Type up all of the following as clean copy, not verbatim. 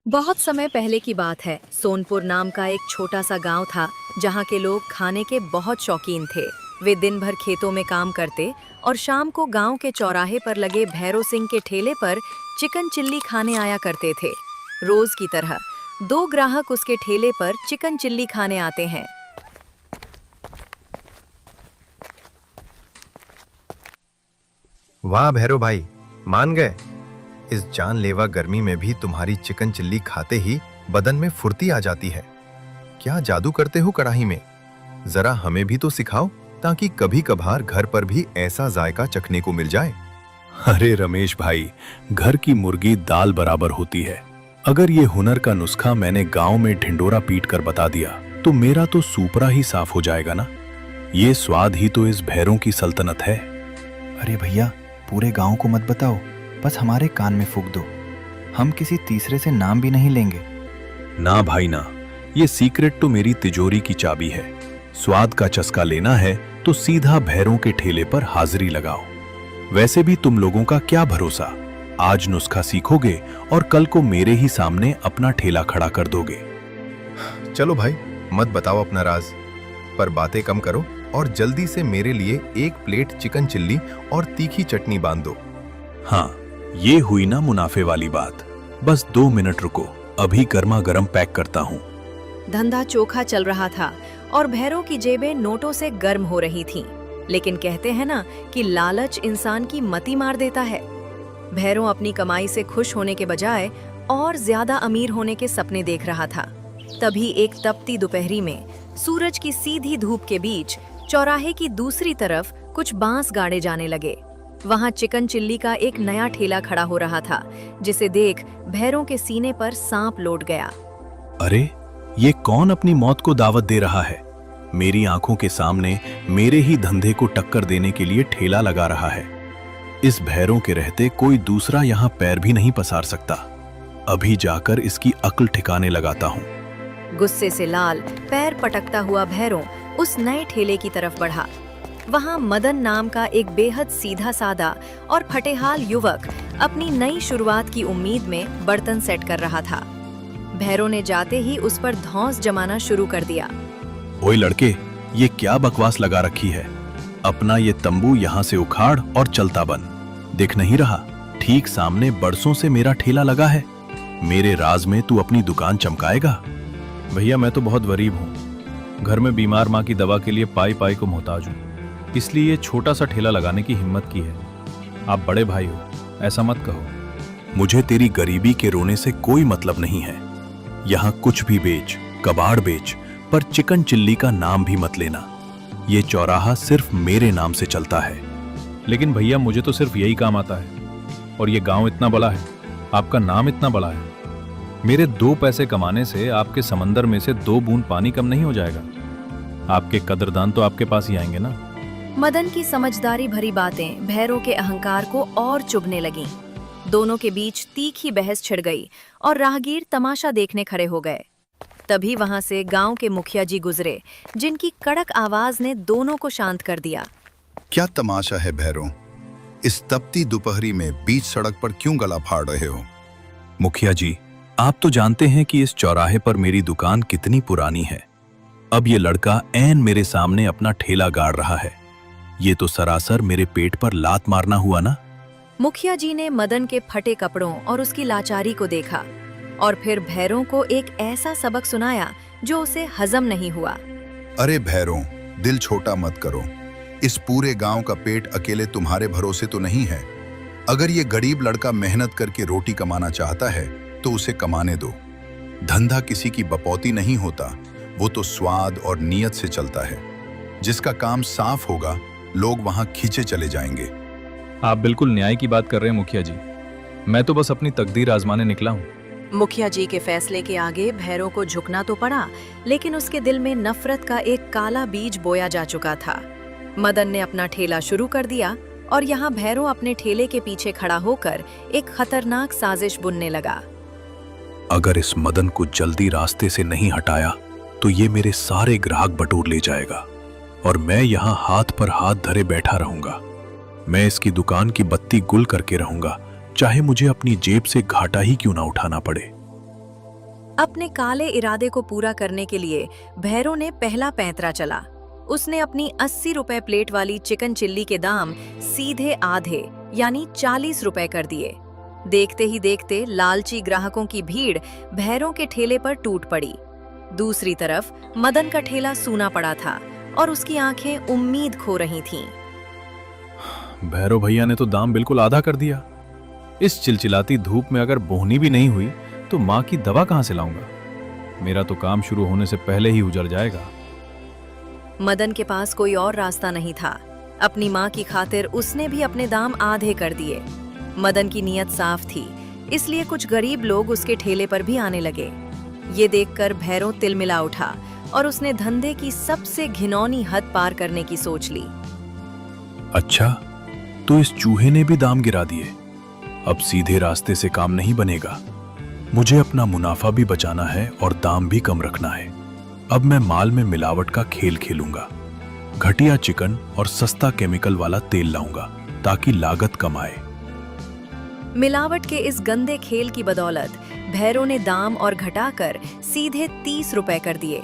बहुत समय पहले की बात है। सोनपुर नाम का एक छोटा सा गांव था जहां के लोग खाने के बहुत शौकीन थे। वे दिन भर खेतों में काम करते और शाम को गांव के चौराहे पर लगे भैरो सिंह के ठेले पर चिकन चिल्ली खाने आया करते थे। रोज की तरह दो ग्राहक उसके ठेले पर चिकन चिल्ली खाने आते हैं। वाह भैरो भाई, मान गए। इस जानलेवा गर्मी में भी तुम्हारी चिकन चिल्ली खाते ही बदन में फुर्ती आ जाती है। क्या जादू करते हो कढ़ाई में? जरा हमें भी तो सिखाओ, ताकि कभी कभार घर पर भी ऐसा जायका चखने को मिल जाए। अरे रमेश भाई, घर की मुर्गी दाल बराबर होती है। अगर ये हुनर का नुस्खा मैंने गांव में ढिंडोरा पीट कर बता दिया तो मेरा तो सूपरा ही साफ हो जाएगा ना। ये स्वाद ही तो इस भैरों की सल्तनत है। अरे भैया, पूरे गांव को मत बताओ, बस हमारे कान में फूंक दो। हम किसी तीसरे से नाम भी नहीं लेंगे। ना भाई ना, ये सीक्रेट तो मेरी तिजोरी की चाबी है। स्वाद का चस्का लेना है तो सीधा भैरों के ठेले पर हाजिरी लगाओ। वैसे भी तुम लोगों का क्या भरोसा, आज नुस्खा सीखोगे और कल को मेरे ही सामने अपना ठेला खड़ा कर दोगे। चलो भाई, मत बताओ अपना राज, पर बातें कम करो और जल्दी से मेरे लिए एक प्लेट चिकन चिल्ली और तीखी चटनी बांध दो। हाँ, ये हुई ना मुनाफे वाली बात। बस 2 मिनट रुको, अभी गर्मा गर्म पैक करता हूँ। धंधा चोखा चल रहा था और भैरों की जेबें नोटों से गर्म हो रही थीं। लेकिन कहते हैं ना कि लालच इंसान की मति मार देता है। भैरों अपनी कमाई से खुश होने के बजाय और ज्यादा अमीर होने के सपने देख रहा था। तभी एक तपती दोपहरी में सूरज की सीधी धूप के बीच चौराहे की दूसरी तरफ कुछ बांस गाड़े जाने लगे। वहां चिकन चिल्ली का एक नया ठेला खड़ा हो रहा था, जिसे देख भैरों के सीने पर सांप लौट गया। अरे, ये कौन अपनी मौत को दावत दे रहा है? मेरी आंखों के सामने मेरे ही धंधे को टक्कर देने के लिए ठेला लगा रहा है। इस भैरों के रहते कोई दूसरा यहाँ पैर भी नहीं पसार सकता। अभी जाकर इसकी अक्ल ठिकाने लगाता हूँ। गुस्से से लाल, पैर पटकता हुआ भैरों उस नए ठेले की तरफ बढ़ा। वहां मदन नाम का एक बेहद सीधा सादा और फटेहाल युवक अपनी नई शुरुआत की उम्मीद में बर्तन सेट कर रहा था। भैरों ने जाते ही उस पर धौंस जमाना शुरू कर दिया। ओए लड़के, ये क्या बकवास लगा रखी है? अपना ये तंबू यहाँ से उखाड़ और चलता बन। दिख नहीं रहा, ठीक सामने बरसों से मेरा ठेला लगा है। मेरे राज में तू अपनी दुकान चमकाएगा? भैया, मैं तो बहुत गरीब हूँ। घर में बीमार माँ की दवा के लिए पाई पाई को मोहताज हूँ, इसलिए ये छोटा सा ठेला लगाने की हिम्मत की है। आप बड़े भाई हो, ऐसा मत कहो। मुझे तेरी गरीबी के रोने से कोई मतलब नहीं है। यहाँ कुछ भी बेच, कबाड़ बेच, पर चिकन चिल्ली का नाम भी मत लेना। ये चौराहा सिर्फ मेरे नाम से चलता है। लेकिन भैया, मुझे तो सिर्फ यही काम आता है, और ये गांव इतना बड़ा है, आपका नाम इतना बड़ा है। मेरे 2 पैसे कमाने से आपके समंदर में से 2 बूंद पानी कम नहीं हो जाएगा। आपके कदरदान तो आपके पास ही आएंगे ना। मदन की समझदारी भरी बातें भैरों के अहंकार को और चुभने लगीं। दोनों के बीच तीखी बहस छिड़ गई और राहगीर तमाशा देखने खड़े हो गए। तभी वहां से गांव के मुखिया जी गुजरे, जिनकी कड़क आवाज ने दोनों को शांत कर दिया। क्या तमाशा है भैरों? इस तपती दोपहरी में बीच सड़क पर क्यों गला फाड़ रहे हो? मुखिया जी, आप तो जानते हैं कि इस चौराहे पर मेरी दुकान कितनी पुरानी है। अब ये लड़का ऐन मेरे सामने अपना ठेला गाड़ रहा है। ये तो सरासर मेरे पेट पर लात मारना हुआ ना। मुखिया जी ने मदन के फटे कपड़ों और उसकी लाचारी को देखा और फिर भैरों को एक ऐसा सबक सुनाया जो उसे हजम नहीं हुआ। अरे भैरों, दिल छोटा मत करो। इस पूरे गांव का पेट अकेले तुम्हारे भरोसे तो नहीं है। अगर ये गरीब लड़का मेहनत करके रोटी कमाना चाहता है तो उसे कमाने दो। धंधा किसी की बपौती नहीं होता, वो तो स्वाद और नियत से चलता है। जिसका काम साफ होगा, लोग वहां खींचे चले जाएंगे। आप बिल्कुल न्याय की बात कर रहे हैं मुखिया जी। मैं तो बस अपनी तकदीर आजमाने निकला हूँ। मुखिया जी के फैसले के आगे भैरों को झुकना तो पड़ा, लेकिन उसके दिल में नफरत का एक काला बीज बोया जा चुका था। मदन ने अपना ठेला शुरू कर दिया और यहाँ भैरों अपने ठेले के पीछे खड़ा होकर एक खतरनाक साजिश बुनने लगा। अगर इस मदन को जल्दी रास्ते से नहीं हटाया तो ये मेरे सारे ग्राहक बटोर ले जाएगा और मैं यहाँ हाथ पर हाथ धरे बैठा रहूंगा। मैं इसकी दुकान की बत्ती गुल करके रहूंगा, चाहे मुझे अपनी जेब से घाटा ही क्यों ना उठाना पड़े। अपने काले इरादे को पूरा करने के लिए भैरव ने पहला पैंतरा चला। उसने अपनी 80 रुपए प्लेट वाली चिकन चिल्ली के दाम सीधे आधे यानी 40 रुपए कर दिए। देखते ही देखते लालची ग्राहकों की भीड़ भैरव के ठेले पर टूट पड़ी। दूसरी तरफ मदन का ठेला सूना पड़ा था और उसकी आंखें उम्मीद खो रही थीं। भैरव भैया ने तो दाम बिल्कुल आधा कर दिया। इस चिलचिलाती धूप में अगर बोहनी भी नहीं हुई तो माँ की दवा कहां से लाऊंगा? मेरा तो काम शुरू होने से पहले ही उजड़ जाएगा। मदन के पास कोई और रास्ता नहीं था। अपनी माँ की खातिर उसने भी अपने दाम आधे कर दिए। मदन की नीयत साफ थी, इसलिए कुछ गरीब लोग उसके ठेले पर भी आने लगे। ये देखकर भैरव तिलमिला उठा और उसने धंधे की सबसे घिनौनी हद पार करने की सोच ली। अच्छा, तो इस चूहे ने भी दाम गिरा दिए। अब सीधे रास्ते से काम नहीं बनेगा। मुझे अपना मुनाफा भी बचाना है और दाम भी कम रखना है। अब मैं माल में मिलावट का खेल खेलूंगा। घटिया चिकन और सस्ता केमिकल वाला तेल लाऊंगा ताकि लागत कम आए। मिलावट के इस गंदे खेल की बदौलत भैरव ने दाम और घटाकर सीधे 30 रुपए कर दिए।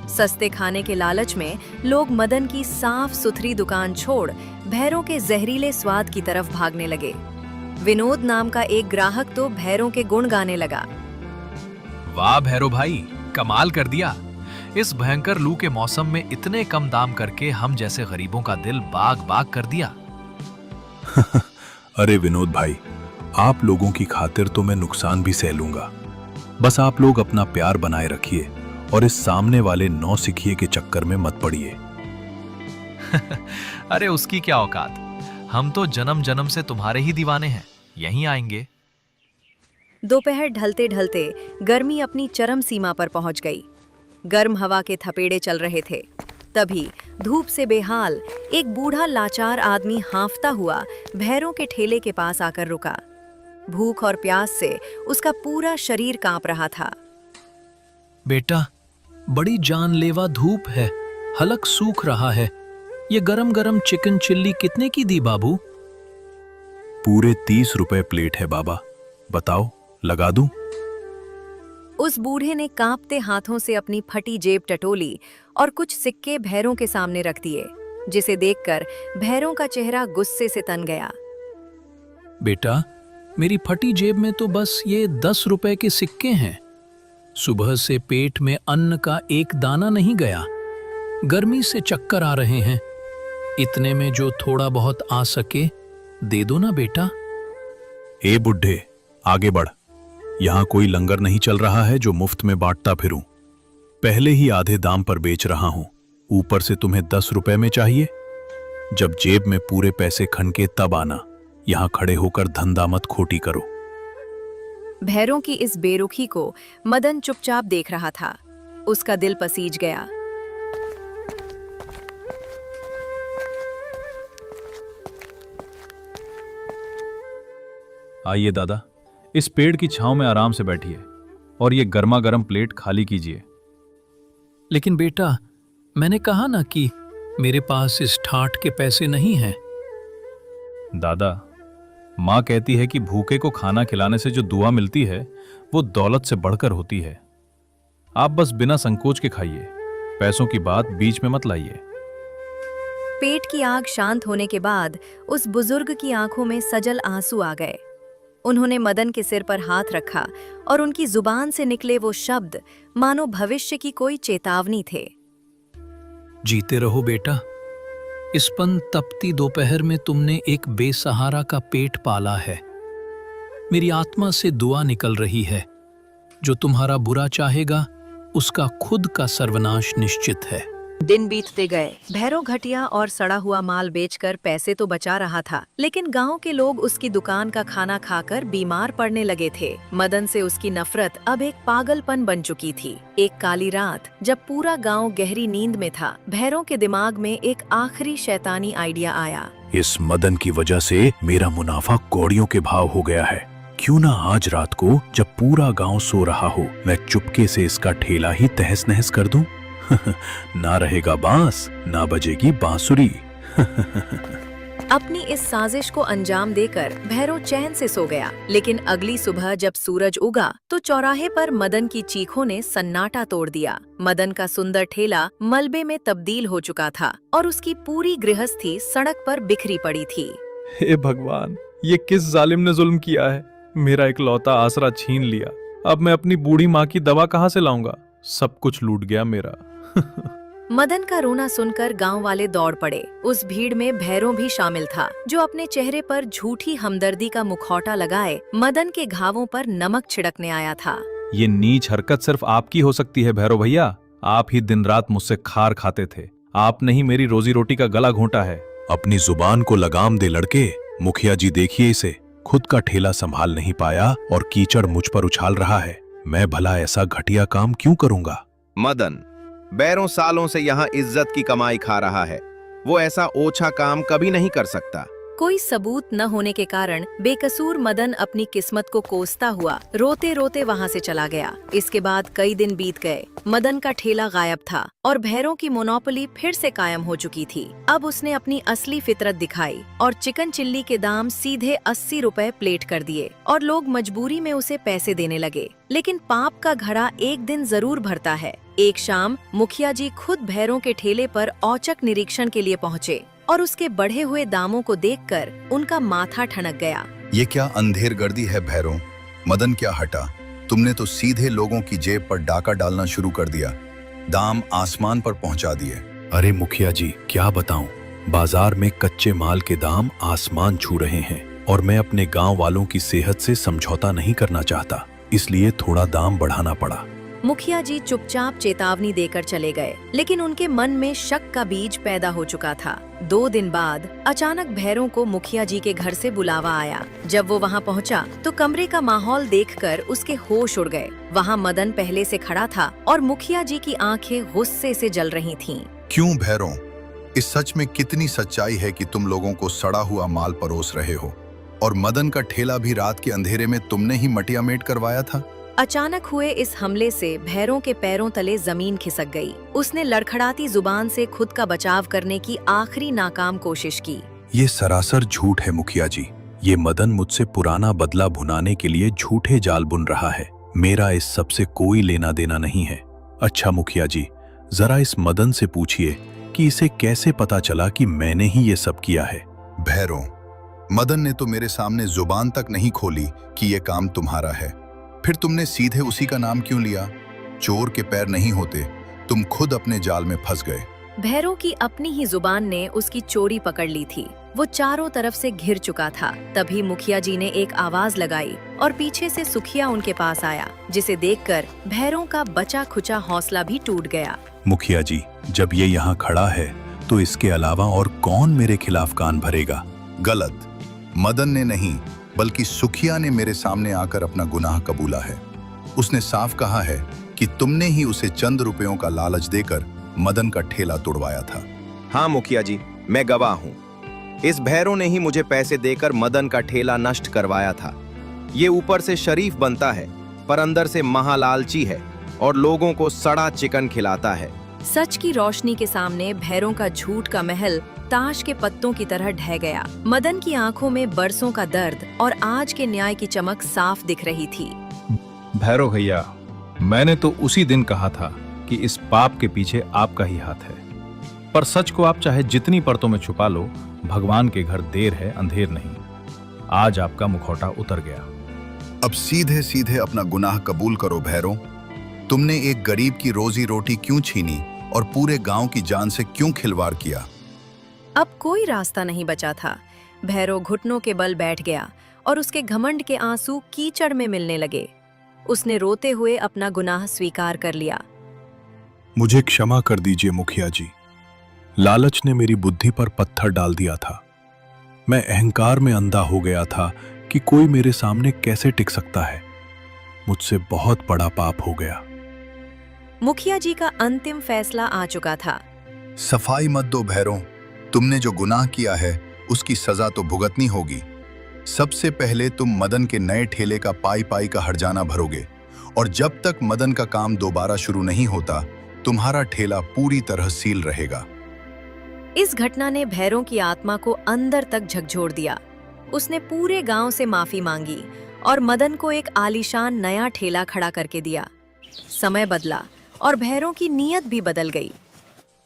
सस्ते खाने के लालच में लोग मदन की साफ सुथरी दुकान छोड़ भैरव के जहरीले स्वाद की तरफ भागने लगे। विनोद नाम का एक ग्राहक तो भैरव के गुण गाने लगा। वाह भैरव भाई, कमाल कर दिया। इस भयंकर लू के मौसम में इतने कम दाम करके हम जैसे गरीबों का दिल बाग बाग कर दिया। अरे विनोद भाई, आप लोगों की खातिर तो मैं नुकसान भी सह लूंगा। बस आप लोग अपना प्यार बनाए रखिए और इस सामने वाले नौसिखिए के चक्कर में मत पड़िए। अरे उसकी क्या औकात, हम तो जन्म जन्म से तुम्हारे ही दीवाने हैं, यहीं आएंगे। दोपहर ढलते ढलते गर्मी अपनी चरम सीमा पर पहुंच गई। गर्म हवा के थपेड़े चल रहे थे। तभी धूप से बेहाल एक बूढ़ा लाचार आदमी हांफता हुआ भैरव के ठेले के पास आकर रुका। भूख और प्यास से उसका पूरा शरीर कांप रहा था। बेटा, बड़ी जानलेवा धूप है, हलक सूख रहा है। ये गरम गरम चिकन चिल्ली कितने की दी बाबू? पूरे 30 रुपए प्लेट है बाबा, बताओ लगा दूं? उस बूढ़े ने कांपते हाथों से अपनी फटी जेब टटोली और कुछ सिक्के भैरव के सामने रख दिए, जिसे देखकर भैरव का चेहरा गुस्से से तन गया। बेटा, मेरी फटी जेब में तो बस ये 10 रुपए के सिक्के हैं। सुबह से पेट में अन्न का एक दाना नहीं गया। गर्मी से चक्कर आ रहे हैं। इतने में जो थोड़ा बहुत आ सके दे दो ना बेटा। ए बुढ़े, आगे बढ़। यहां कोई लंगर नहीं चल रहा है जो मुफ्त में बांटता फिरूं। पहले ही आधे दाम पर बेच रहा हूं, ऊपर से तुम्हें 10 रुपए में चाहिए। जब जेब में पूरे पैसे खनके तब आना। यहां खड़े होकर धंधा मत खोटी करो। भैरव की इस बेरुखी को मदन चुपचाप देख रहा था। उसका दिल पसीज गया। आइए दादा, इस पेड़ की छांव में आराम से बैठिए और ये गर्मा गर्म प्लेट खाली कीजिए। लेकिन बेटा, मैंने कहा ना कि मेरे पास इस ठाठ के पैसे नहीं हैं। दादा, माँ कहती है कि भूखे को खाना खिलाने से जो दुआ मिलती है वो दौलत से बढ़कर होती है। आप बस बिना संकोच के खाइए, पैसों की बात बीच में मत लाइए। पेट की आग शांत होने के बाद उस बुजुर्ग की आंखों में सजल आंसू आ गए। उन्होंने मदन के सिर पर हाथ रखा और उनकी जुबान से निकले वो शब्द मानो भविष्य की कोई चेतावनी थे। जीते रहो बेटा। इस पन तपती दोपहर में तुमने एक बेसहारा का पेट पाला है। मेरी आत्मा से दुआ निकल रही है। जो तुम्हारा बुरा चाहेगा उसका खुद का सर्वनाश निश्चित है। दिन बीतते गए। भैरव घटिया और सड़ा हुआ माल बेचकर पैसे तो बचा रहा था, लेकिन गांव के लोग उसकी दुकान का खाना खाकर बीमार पड़ने लगे थे। मदन से उसकी नफरत अब एक पागलपन बन चुकी थी। एक काली रात जब पूरा गांव गहरी नींद में था, भैरव के दिमाग में एक आखिरी शैतानी आइडिया आया। इस मदन की वजह से मेरा मुनाफा कौड़ियों के भाव हो गया है। क्यों ना आज रात को जब पूरा गांव सो रहा हो, मैं चुपके से इसका ठेला ही तहस नहस कर दूं। ना रहेगा बांस, ना बजेगी बांसुरी। अपनी इस साजिश को अंजाम देकर भैरव चैन से सो गया। लेकिन अगली सुबह जब सूरज उगा तो चौराहे पर मदन की चीखों ने सन्नाटा तोड़ दिया। मदन का सुंदर ठेला मलबे में तब्दील हो चुका था और उसकी पूरी गृहस्थी सड़क पर बिखरी पड़ी थी। हे भगवान, ये किस जालिम ने जुल्म किया है। मेरा इकलौता आसरा छीन लिया। अब मैं अपनी बूढ़ी माँ की दवा कहाँ से लाऊंगा। सब कुछ लूट गया मेरा। मदन का रोना सुनकर गांव वाले दौड़ पड़े। उस भीड़ में भैरव भी शामिल था, जो अपने चेहरे पर झूठी हमदर्दी का मुखौटा लगाए मदन के घावों पर नमक छिड़कने आया था। ये नीच हरकत सिर्फ आपकी हो सकती है भैरव भैया। आप ही दिन रात मुझसे खार खाते थे। आपने ही मेरी रोजी रोटी का गला घोंटा है। अपनी जुबान को लगाम दे लड़के। मुखिया जी देखिए इसे, खुद का ठेला संभाल नहीं पाया और कीचड़ मुझ पर उछाल रहा है। मैं भला ऐसा घटिया काम क्यों करूंगा। मदन बैरों सालों से यहाँ इज्जत की कमाई खा रहा है। वो ऐसा ओछा काम कभी नहीं कर सकता। कोई सबूत न होने के कारण बेकसूर मदन अपनी किस्मत को कोसता हुआ रोते रोते वहां से चला गया। इसके बाद कई दिन बीत गए। मदन का ठेला गायब था और भैरों की मोनोपोली फिर से कायम हो चुकी थी। अब उसने अपनी असली फितरत दिखाई और चिकन चिल्ली के दाम सीधे 80 रुपए प्लेट कर दिए और लोग मजबूरी में उसे पैसे देने लगे। लेकिन पाप का घड़ा एक दिन जरूर भरता है। एक शाम मुखिया जी खुद भैरों के ठेले पर औचक निरीक्षण के लिए पहुँचे और उसके बढ़े हुए दामों को देखकर उनका माथा ठनक गया। ये क्या अंधेर गर्दी है भैरों। मदन क्या हटा, तुमने तो सीधे लोगों की जेब पर डाका डालना शुरू कर दिया। दाम आसमान पर पहुंचा दिए। अरे मुखिया जी, क्या बताऊं, बाजार में कच्चे माल के दाम आसमान छू रहे हैं और मैं अपने गांव वालों की सेहत से समझौता नहीं करना चाहता, इसलिए थोड़ा दाम बढ़ाना पड़ा। मुखिया जी चुपचाप चेतावनी देकर चले गए, लेकिन उनके मन में शक का बीज पैदा हो चुका था। 2 दिन बाद अचानक भैरों को मुखिया जी के घर से बुलावा आया। जब वो वहाँ पहुँचा तो कमरे का माहौल देखकर उसके होश उड़ गए। वहाँ मदन पहले से खड़ा था और मुखिया जी की आंखें गुस्से से जल रही थीं। क्यों भैरों, इस सच में कितनी सच्चाई है कि तुम लोगों को सड़ा हुआ माल परोस रहे हो और मदन का ठेला भी रात के अंधेरे में तुमने ही मटियामेट करवाया था। अचानक हुए इस हमले से भैरों के पैरों तले जमीन खिसक गई। उसने लड़खड़ाती जुबान से खुद का बचाव करने की आखिरी नाकाम कोशिश की। ये सरासर झूठ है मुखिया जी। ये मदन मुझसे पुराना बदला भुनाने के लिए झूठे जाल बुन रहा है। मेरा इस सब से कोई लेना देना नहीं है। अच्छा मुखिया जी, जरा इस मदन से पूछिए कि इसे कैसे पता चला कि मैंने ही ये सब किया है। भैरों, मदन ने तो मेरे सामने जुबान तक नहीं खोली कि ये काम तुम्हारा है। फिर तुमने सीधे उसी का नाम क्यों लिया। चोर के पैर नहीं होते, तुम खुद अपने जाल में फंस गए। भैरों की अपनी ही जुबान ने उसकी चोरी पकड़ ली थी। वो चारों तरफ से घिर चुका था। तभी मुखिया जी ने एक आवाज लगाई और पीछे से सुखिया उनके पास आया, जिसे देखकर भैरों का बचा खुचा हौसला भी टूट गया। मुखिया जी, जब ये यहाँ खड़ा है तो इसके अलावा और कौन मेरे खिलाफ कान भरेगा। गलत, मदन ने नहीं बल्कि सुखिया ने मेरे सामने आकर अपना गुनाह कबूला है। उसने साफ कहा है कि तुमने ही उसे चंद रुपयों का लालच देकर मदन का ठेला तोड़वाया था। हाँ मुखिया जी, मैं गवाह हूँ। इस भैरों ने ही मुझे पैसे देकर मदन का ठेला नष्ट करवाया था। ये ऊपर से शरीफ बनता है पर अंदर से महालालची है और लोगों को सड़ा चिकन खिलाता है। सच की रोशनी के सामने भैरों का झूठ का महल ताश के पत्तों की तरह ढह गया। मदन की आंखों में बरसों का दर्द और आज के न्याय की चमक साफ दिख रही थी। भैरव भैया, मैंने तो उसी दिन कहा था कि इस पाप के पीछे आपका ही हाथ है। पर सच को आप चाहे जितनी परतों में छुपा लो, भगवान के घर देर है अंधेर नहीं। आज आपका मुखौटा उतर गया। अब सीधे सीधे अपना गुनाह कबूल करो भैरों। तुमने एक गरीब की रोजी रोटी क्यों छीनी और पूरे गांव की जान से क्यों खिलवाड़ किया। अब कोई रास्ता नहीं बचा था। भैरव घुटनों के बल बैठ गया और उसके घमंड के आंसू कीचड़ में मिलने लगे। उसने रोते हुए अपना गुनाह स्वीकार कर लिया। मुझे क्षमा कर दीजिए मुखिया जी। लालच ने मेरी बुद्धि पर पत्थर डाल दिया था। मैं अहंकार में अंधा हो गया था कि कोई मेरे सामने कैसे टिक सकता है। मुझसे बहुत बड़ा पाप हो गया। मुखिया जी का अंतिम फैसला आ चुका था। सफाई मत दो भैरों, तुमने जो गुनाह किया है उसकी सजा तो भुगतनी होगी। सबसे पहले तुम मदन के नए ठेले का पाई पाई का हर्जाना भरोगे और जब तक मदन का काम दोबारा शुरू नहीं होता तुम्हारा ठेला पूरी तरह सील रहेगा। इस घटना ने भैरों की आत्मा को अंदर तक झकझोर दिया। उसने पूरे गांव से माफी मांगी और मदन को एक आलीशान नया ठेला खड़ा करके दिया। समय बदला और भैरों की नीयत भी बदल गई।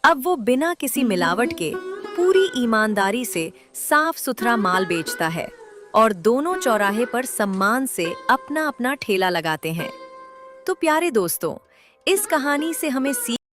अब वो बिना किसी मिलावट के पूरी ईमानदारी से साफ सुथरा माल बेचता है और दोनों चौराहे पर सम्मान से अपना अपना ठेला लगाते हैं। तो प्यारे दोस्तों, इस कहानी से हमें सीख